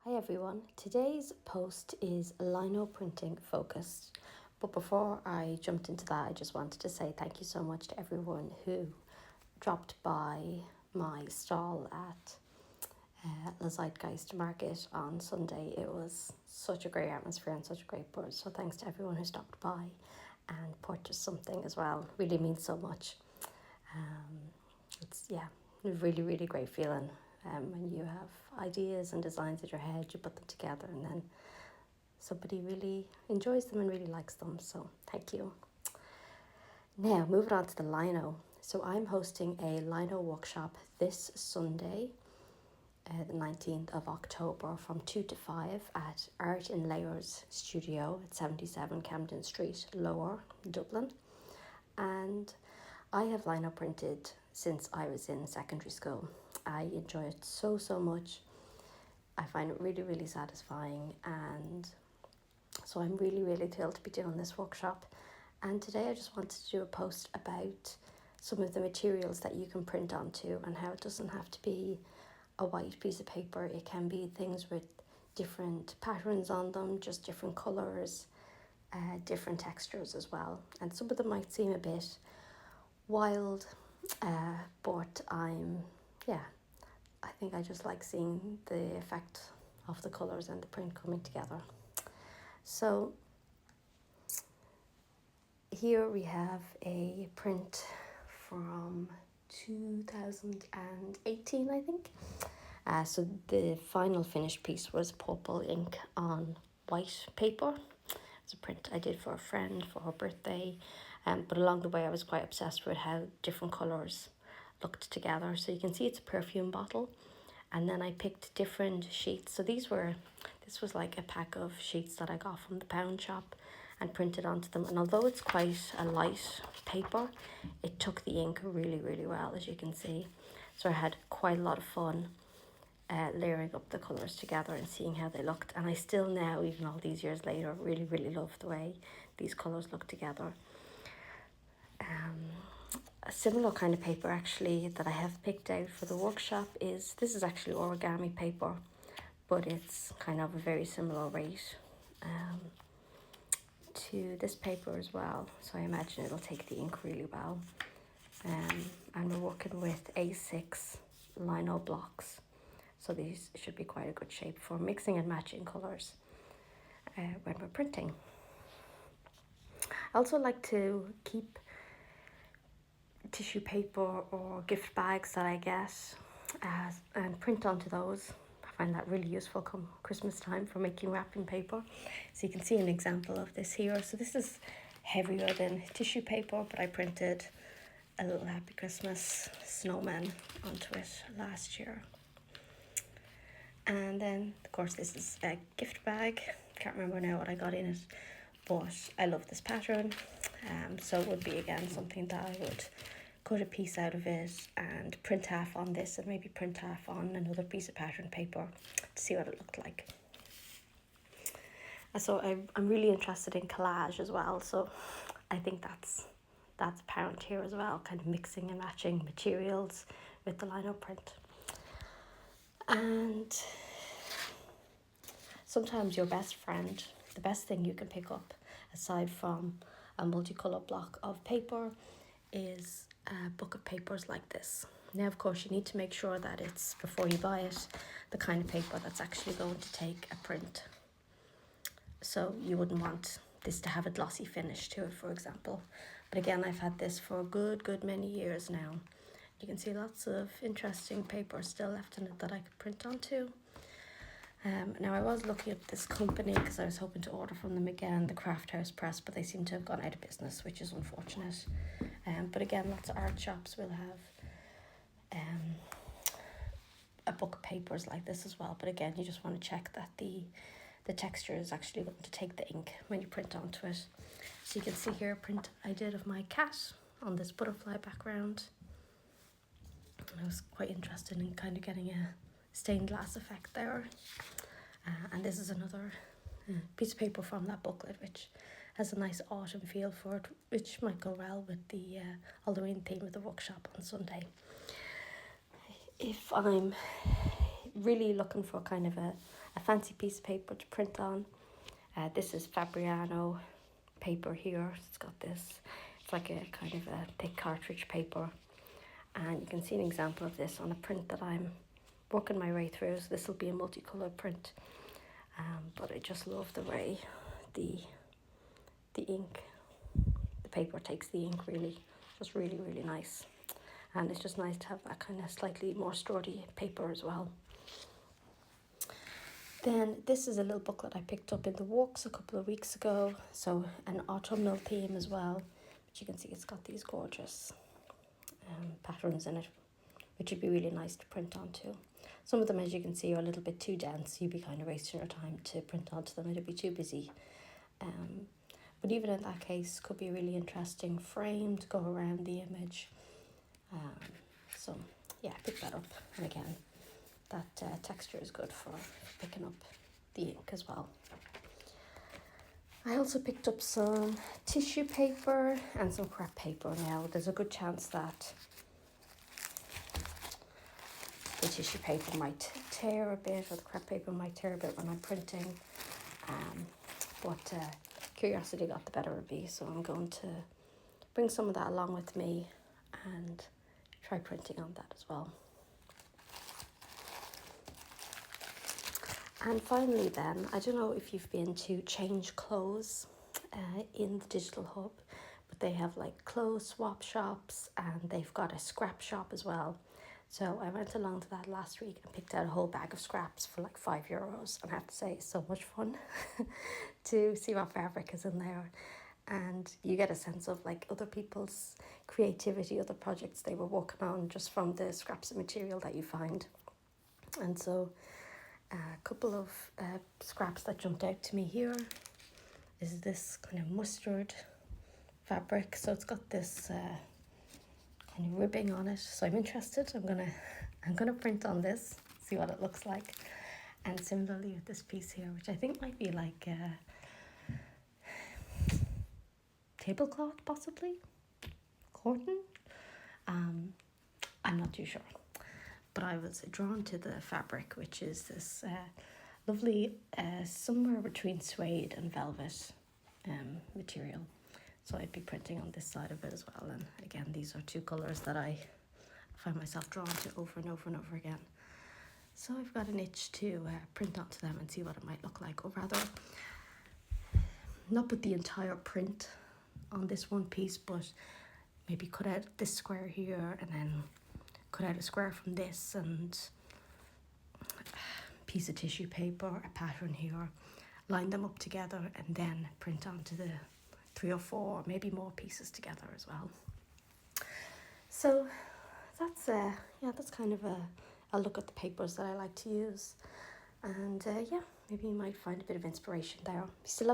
Hi everyone, today's post is lino printing focused, but before I jumped into that I just wanted to say thank you so much to everyone who dropped by my stall at the Zeitgeist Market on Sunday. It was such a great atmosphere and such a great buzz, so thanks to everyone who stopped by and purchased something as well. It really means so much. It's a really great feeling when you have ideas and designs in your head, you put them together and then somebody really enjoys them and really likes them. So thank you. Now moving on to the lino. So I'm hosting a lino workshop this Sunday, the 19th of October from 2 to 5 at Art in Layers Studio at 77 Camden Street, Lower, Dublin. And I have lino printed since I was in secondary school. I enjoy it so much. I find it really satisfying, and so I'm really thrilled to be doing this workshop. And today I just wanted to do a post about some of the materials that you can print onto and how it doesn't have to be a white piece of paper. It can be things with different patterns on them, just different colours, different textures as well. And some of them might seem a bit wild, but I think I just like seeing the effect of the colours and the print coming together. So here we have a print from 2018, I think. So the final finished piece was purple ink on white paper. It's a print I did for a friend for her birthday. But along the way I was quite obsessed with how different colours looked together. So you can see it's a perfume bottle. And then I picked different sheets. So this was like a pack of sheets that I got from the pound shop and printed onto them. And although it's quite a light paper, it took the ink really well, as you can see. So I had quite a lot of fun layering up the colours together and seeing how they looked. And I still now, even all these years later, really love the way these colours look together. A similar kind of paper actually that I have picked out for the workshop this is actually origami paper, but it's kind of a very similar rate to this paper as well. So I imagine it'll take the ink really well. And we're working with A6 lino blocks. So these should be quite a good shape for mixing and matching colours when we're printing. I also like to keep tissue paper or gift bags that I get and print onto those. I find that really useful come Christmas time for making wrapping paper. So you can see an example of this here. So this is heavier than tissue paper, but I printed a little Happy Christmas snowman onto it last year. And then of course this is a gift bag. Can't remember now what I got in it, but I love this pattern. So it would be again something that I would cut a piece out of it and print half on this and maybe print half on another piece of pattern paper to see what it looked like. And so I'm really interested in collage as well, so I think that's apparent here as well, kind of mixing and matching materials with the lino print. And sometimes your best friend, the best thing you can pick up aside from a multicolour block of paper, is a book of papers like this. Now of course you need to make sure that it's, before you buy it, the kind of paper that's actually going to take a print. So you wouldn't want this to have a glossy finish to it, for example. But again, I've had this for a good many years now. You can see lots of interesting paper still left in it that I could print onto. Now I was looking at this company because I was hoping to order from them again, the Craft House Press, but they seem to have gone out of business, which is unfortunate. But again, lots of art shops will have a book of papers like this as well. But again, you just want to check that the texture is actually going to take the ink when you print onto it. So you can see here a print I did of my cat on this butterfly background. I was quite interested in kind of getting a stained glass effect there. And this is another piece of paper from that booklet, which has a nice autumn feel for it, which might go well with the Halloween theme of the workshop on Sunday. If I'm really looking for kind of a fancy piece of paper to print on, this is Fabriano paper here. It's got this, it's like a kind of a thick cartridge paper. And you can see an example of this on a print that I'm working my way through. So this will be a multicolored print. But I just love the way the ink, the paper takes the ink really, just really, really nice. And it's just nice to have that kind of slightly more sturdy paper as well. Then this is a little booklet I picked up in the walks a couple of weeks ago. So an autumnal theme as well. But you can see it's got these gorgeous patterns in it, which would be really nice to print onto. Some of them, as you can see, are a little bit too dense. You'd be kind of wasting your time to print onto them. It'd be too busy. But even in that case, could be a really interesting frame to go around the image. So yeah, pick that up. And again, that texture is good for picking up the ink as well. I also picked up some tissue paper and some crepe paper. Now, there's a good chance that the tissue paper might tear a bit, or the crepe paper might tear a bit when I'm printing. But curiosity got the better of me, so I'm going to bring some of that along with me and try printing on that as well. And finally then, I don't know if you've been to Change Clothes in the Digital Hub, but they have like clothes swap shops and they've got a scrap shop as well. So I went along to that last week and picked out a whole bag of scraps for like €5. And I have to say, it's so much fun to see what fabric is in there. And you get a sense of like other people's creativity, other projects they were working on just from the scraps of material that you find. And so a couple of scraps that jumped out to me here is this kind of mustard fabric. So it's got this kind of ribbing on it. So I'm interested. I'm gonna print on this, see what it looks like. And similarly with this piece here, which I think might be like tablecloth, possibly cotton. I'm not too sure. But I was drawn to the fabric, which is this lovely somewhere between suede and velvet material. So I'd be printing on this side of it as well. And again, these are two colours that I find myself drawn to over and over and over again. So I've got an itch to print onto them and see what it might look like, or rather, not put the entire print on this one piece, but maybe cut out this square here and then cut out a square from this and a piece of tissue paper, a pattern here, line them up together and then print onto the 3 or 4, maybe more pieces together as well. So that's that's kind of a look at the papers that I like to use. And yeah, maybe you might find a bit of inspiration there. Still love